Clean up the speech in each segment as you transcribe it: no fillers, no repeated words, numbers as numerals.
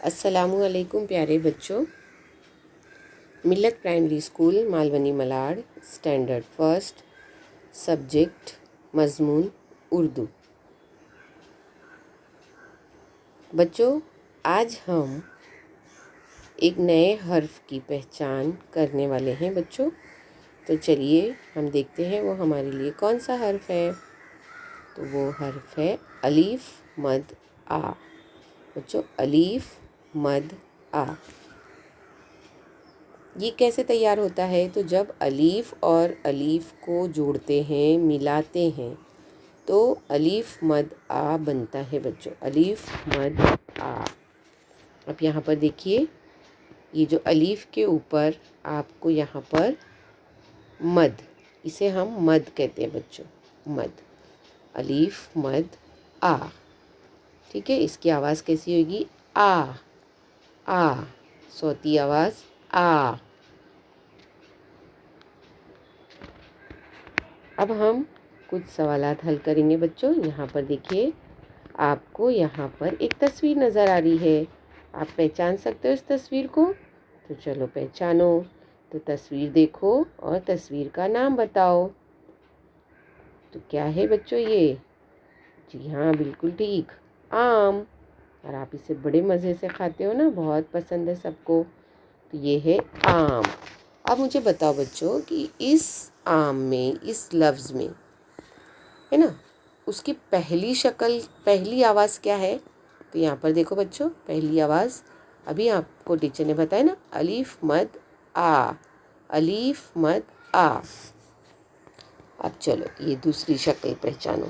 السلام علیکم پیارے بچوں. ملت primary school Malvani Malad, standard first, subject مضمون اردو. بچوں، آج ہم ایک نئے حرف کی پہچان کرنے والے ہیں بچوں. تو چلیے ہم دیکھتے ہیں وہ ہمارے لیے کون سا حرف ہے. تو وہ حرف ہے الف مد آ. بچوں، الف مد آ یہ کیسے تیار ہوتا ہے؟ تو جب الف اور الف کو جوڑتے ہیں، ملاتے ہیں تو الف مد آ بنتا ہے بچوں. الف مد آ. اب یہاں پر دیکھیے، یہ جو الف کے اوپر آپ کو یہاں پر مد، اسے ہم مد کہتے ہیں بچوں. مد، الف مد آ. ٹھیک ہے، اس کی آواز کیسی ہوگی؟ آ. آ، صوتی آواز آ. اب ہم کچھ سوالات حل کریں گے بچوں. یہاں پر دیکھیے، آپ کو یہاں پر ایک تصویر نظر آ رہی ہے. آپ پہچان سکتے ہو اس تصویر کو؟ تو چلو پہچانو. تو تصویر دیکھو اور تصویر کا نام بتاؤ. تو کیا ہے بچوں یہ؟ جی ہاں، بالکل ٹھیک، آم. اور آپ اسے بڑے مزے سے کھاتے ہو نا، بہت پسند ہے سب کو. تو یہ ہے آم. اب مجھے بتاؤ بچوں کہ اس آم میں، اس لفظ میں ہے نا، اس کی پہلی شکل، پہلی آواز کیا ہے؟ تو یہاں پر دیکھو بچوں، پہلی آواز ابھی آپ کو ٹیچر نے بتایا نا، الف مد آ. الف مد آ. اب چلو یہ دوسری شکل پہچانو.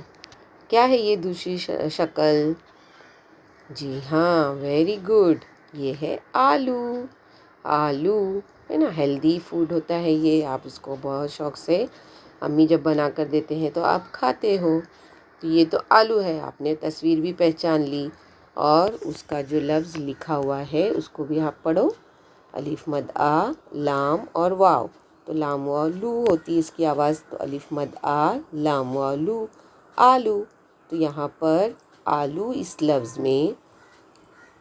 کیا ہے یہ دوسری شکل؟ جی ہاں، ویری گڈ، یہ ہے آلو. آلو ہے نا، ہیلدی فوڈ ہوتا ہے یہ. آپ اس کو بہت شوق سے، امی جب بنا کر دیتے ہیں تو آپ کھاتے ہو. تو یہ تو آلو ہے. آپ نے تصویر بھی پہچان لی اور اس کا جو لفظ لکھا ہوا ہے اس کو بھی آپ پڑھو. الف مد آ، لام اور واو. تو لام واو لو ہوتی ہے اس کی آواز. تو الف مد آ، لام واو لو، آلو. تو یہاں پر آلو اس لفظ میں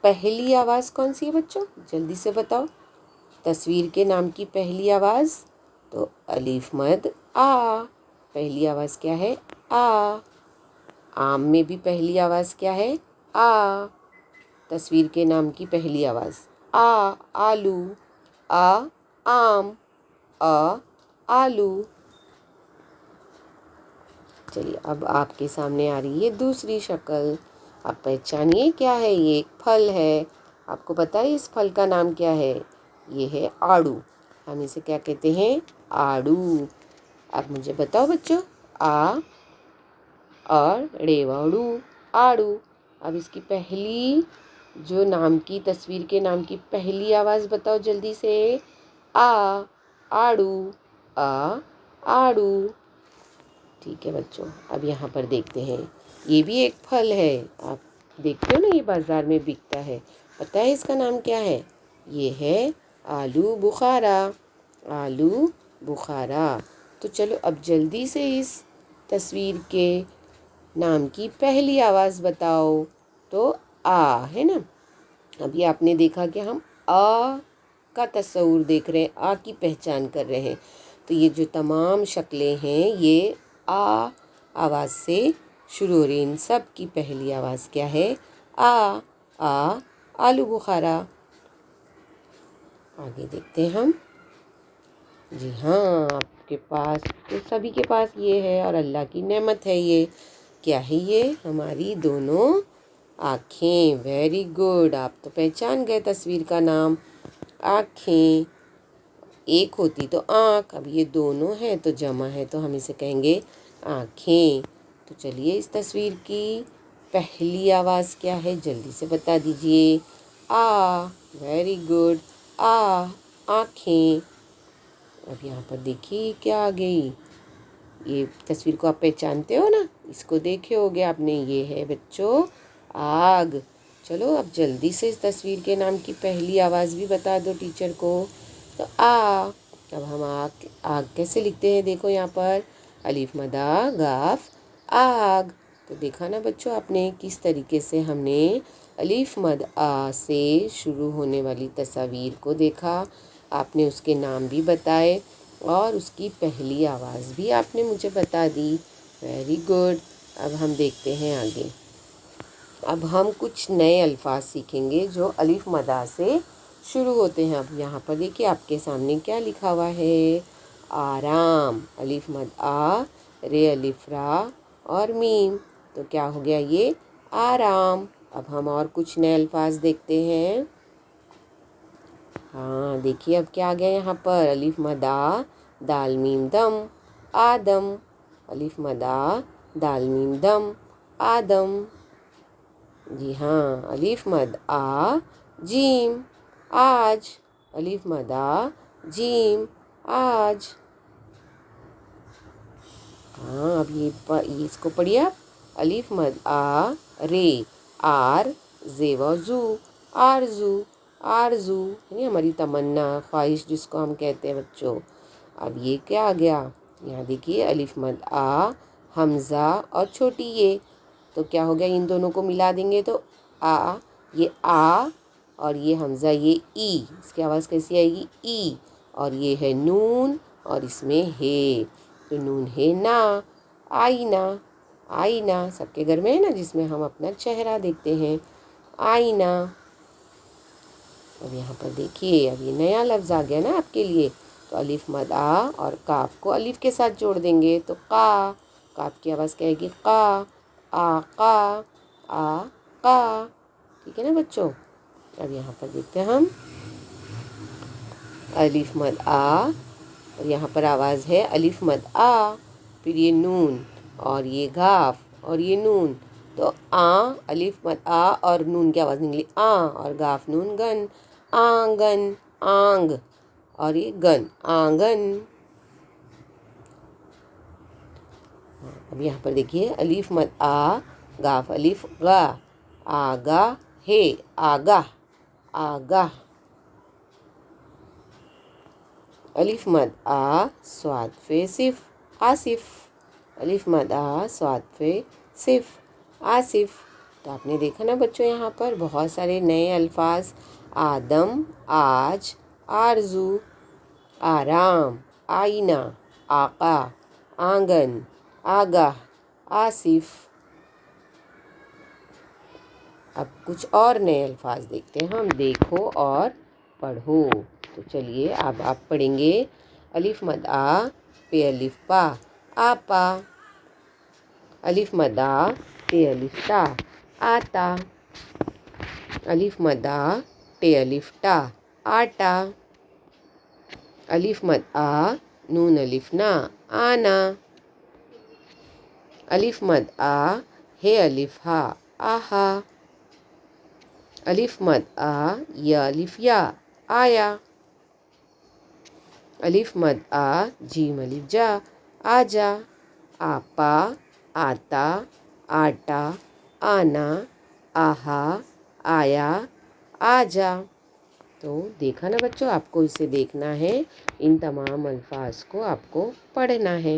پہلی آواز کون سی ہے بچوں؟ جلدی سے بتاؤ. تصویر کے نام کی پہلی آواز تو الف مد آ. پہلی آواز کیا ہے؟ آ. آم میں بھی پہلی آواز کیا ہے؟ آ. تصویر کے نام کی پہلی آواز آ. آلو. آ، آم. آ، آلو. چلیے اب آپ کے سامنے آ رہی ہے دوسری شکل. آپ پہچانیے کیا ہے. یہ ایک پھل ہے. آپ کو پتہ ہے اس پھل کا نام کیا ہے؟ یہ ہے آڑو. ہم اسے کیا کہتے ہیں؟ آڑو. اب مجھے بتاؤ بچوں، آ اور ڑیواڑو، آڑو. اب اس کی پہلی جو نام کی، تصویر کے نام کی پہلی آواز بتاؤ جلدی سے. آ. آڑو. آ، آڑو. ٹھیک ہے بچوں، اب یہاں پر دیکھتے ہیں. یہ بھی ایک پھل ہے. آپ دیکھتے ہو نا، یہ بازار میں بکتا ہے. پتہ ہے اس کا نام کیا ہے؟ یہ ہے آلو بخارا. آلو بخارا. تو چلو اب جلدی سے اس تصویر کے نام کی پہلی آواز بتاؤ. تو آ ہے نا. ابھی آپ نے دیکھا کہ ہم آ کا تصور دیکھ رہے ہیں، آ کی پہچان کر رہے ہیں. تو یہ جو تمام شکلیں ہیں یہ آ آواز سے شروع ہو رہی ہیں. ان سب کی پہلی آواز کیا ہے؟ آ. آ، آلو بخارا. آگے دیکھتے ہیں ہم. جی ہاں، آپ کے پاس تو سبھی کے پاس یہ ہے اور اللہ کی نعمت ہے یہ. کیا ہے یہ؟ ہماری دونوں آنکھیں. ویری گڈ، آپ تو پہچان گئے تصویر کا نام. آنکھیں. ایک ہوتی تو آنکھ، اب یہ دونوں ہیں تو جمع ہے تو ہم اسے کہیں گے آنکھیں. تو چلیے اس تصویر کی پہلی آواز کیا ہے جلدی سے بتا دیجئے. آ. ویری گڈ، آ. آنکھیں. اب یہاں پر دیکھیے کیا آ گئی. یہ تصویر کو آپ پہچانتے ہو نا، اس کو دیکھے ہوگے آپ نے. یہ ہے بچوں آگ. چلو اب جلدی سے اس تصویر کے نام کی پہلی آواز بھی بتا دو ٹیچر کو. تو آ. اب ہم آگ کیسے لکھتے ہیں؟ دیکھو یہاں پر الف مد آ، گاف، آگ. تو دیکھا نا بچوں آپ نے کس طریقے سے ہم نے الف مد آ سے شروع ہونے والی تصاویر کو دیکھا، آپ نے اس کے نام بھی بتائے اور اس کی پہلی آواز بھی آپ نے مجھے بتا دی۔ Very good. اب ہم دیکھتے ہیں آگے۔ اب ہم کچھ نئے الفاظ سیکھیں گے جو الف مد آ سے شروع ہوتے ہیں۔ اب یہاں پر دیکھیے آپ کے سامنے کیا لکھا ہوا ہے، آرام، الف مد آ، رے الف را اور میم، تو کیا ہو گیا یہ آرام۔ اب ہم اور کچھ نئے الفاظ دیکھتے ہیں۔ ہاں دیکھیے اب کیا آ گیا یہاں پر، الف مد آ، دال میم دم، آدم، الف مد آ، دال میم دم، آدم۔ جی ہاں، الف مد آ، جیم، آج، الف مد آ، جیم، آج۔ ہاں اب یہ اس کو پڑھیے آپ، الف مد آ، رے، آر، زے و زو، آرزو، آرزو یعنی ہماری تمنا، خواہش جس کو ہم کہتے ہیں بچوں۔ اب یہ کیا آ گیا، یہاں دیکھیے الف مد آ، حمزہ اور چھوٹی یہ، تو کیا ہو گیا، ان دونوں کو ملا دیں گے تو آ، یہ آ اور یہ حمزہ یہ ای، اس کی آواز کیسی آئے گی، ای، اور یہ ہے نون اور اس میں ہے، تو نون ہے نا، آئینہ، آئینہ سب کے گھر میں ہے نا، جس میں ہم اپنا چہرہ دیکھتے ہیں، آئینہ۔ اب یہاں پر دیکھیے اب یہ نیا لفظ آ گیا نا آپ کے لیے، تو الف مد آ اور کاف کو الف کے ساتھ جوڑ دیں گے تو قا، کاف کی آواز کیا آئے گی، قا، آقا، آقا، ٹھیک ہے نا بچوں۔ اب یہاں پر دیکھتے ہیں ہم، الف مد آ اور یہاں پر آواز ہے الف مد آ، پھر یہ نون اور یہ گاف اور یہ نون، تو الف مد آ اور نون کی آواز نکلی اور گاف نون گن، آنگن، آنگ، اور یہ گن، آنگن۔ اب یہاں پر دیکھیے الف مد آ، گاف الف گا، آگا ہے، آگاہ، آگاہ، الف مد آ، صاد فے صف، آصف، الف مد آ، صاد فے صف، آصف۔ تو آپ نے دیکھا نا بچوں یہاں پر بہت سارے نئے الفاظ، آدم، آج، آرزو، آرام، آئینہ، آقا، آنگن، آگاہ، آصف۔ اب کچھ اور نئے الفاظ دیکھتے ہیں ہم، دیکھو اور پڑھو، تو چلیے اب آپ پڑھیں گے، الف مد آ، پے الف پا، آپا، الف مد آ، تے الف تا، آتا، الف مد آ، ٹے الف ٹا، آٹا، الف مد آ، نون الف نا، آنا، الف مد آ، ہے الف ہا، آہا، الف مد آ، یا الف یا، آیا، الف مد آ، جیم الف جا، آجا، آپا، آتا، آٹا، آنا، آہا، آیا، آجا۔ تو دیکھا نا بچوں، آپ کو اسے دیکھنا ہے، ان تمام الفاظ کو آپ کو پڑھنا ہے۔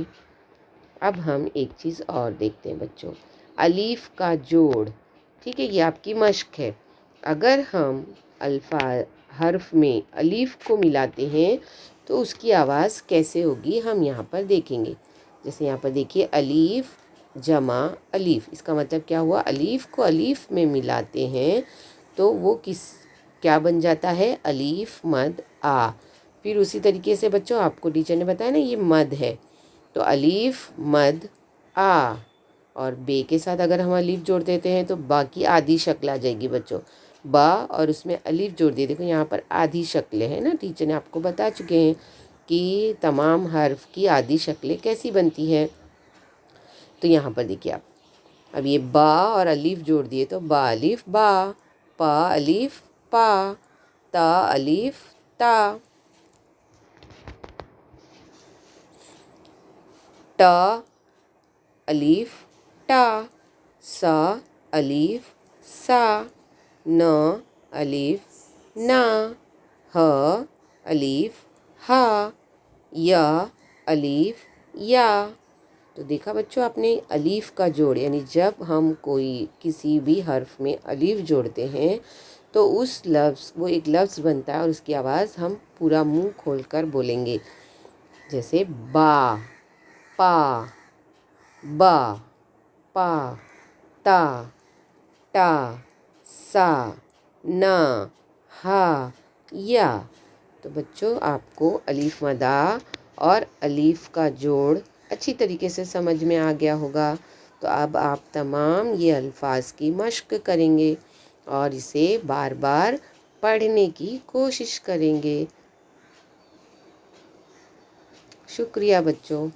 اب ہم ایک چیز اور دیکھتے ہیں بچوں، الف کا جوڑ، ٹھیک ہے، یہ آپ کی مشق ہے۔ اگر ہم حرف میں الف کو ملاتے ہیں تو اس کی آواز کیسے ہوگی ہم یہاں پر دیکھیں گے۔ جیسے یہاں پر دیکھیے الف جمع الف، اس کا مطلب کیا ہوا، الف کو الف میں ملاتے ہیں تو وہ کیا بن جاتا ہے، الف مد آ۔ پھر اسی طریقے سے بچوں آپ کو ٹیچر نے بتایا نا یہ مد ہے، تو الف مد آ، اور بے کے ساتھ اگر ہم الف جوڑ دیتے ہیں تو با کی آدھی شکل آ جائے گی بچوں، با اور اس میں الف جوڑ دیے، دیکھو یہاں پر آدھی شکلیں ہیں نا، ٹیچر نے آپ کو بتا چکے ہیں کہ تمام حرف کی آدھی شکلیں کیسی بنتی ہیں۔ تو یہاں پر دیکھیے آپ، اب یہ با اور الف جوڑ دیے تو با الف با، پا الف پا، تا الف تا، ٹا الف ٹا، سا الف سا، نا الف نا، ہ الف ہا، یا الف یا۔ تو دیکھا بچوں آپ نے، الف کا جوڑ، یعنی جب ہم کسی بھی حرف میں الف جوڑتے ہیں تو وہ ایک لفظ بنتا ہے اور اس کی آواز ہم پورا منہ کھول کر بولیں گے. جیسے با، پا، با، پا، تا، ٹا، سا، نا، ہا، یا. تو بچوں آپ کو الف مدہ اور الف کا جوڑ اچھی طریقے سے سمجھ میں آ گیا ہوگا. تو اب آپ تمام یہ الفاظ کی مشق کریں گے اور اسے بار بار پڑھنے کی کوشش کریں گے. شکریہ بچوں.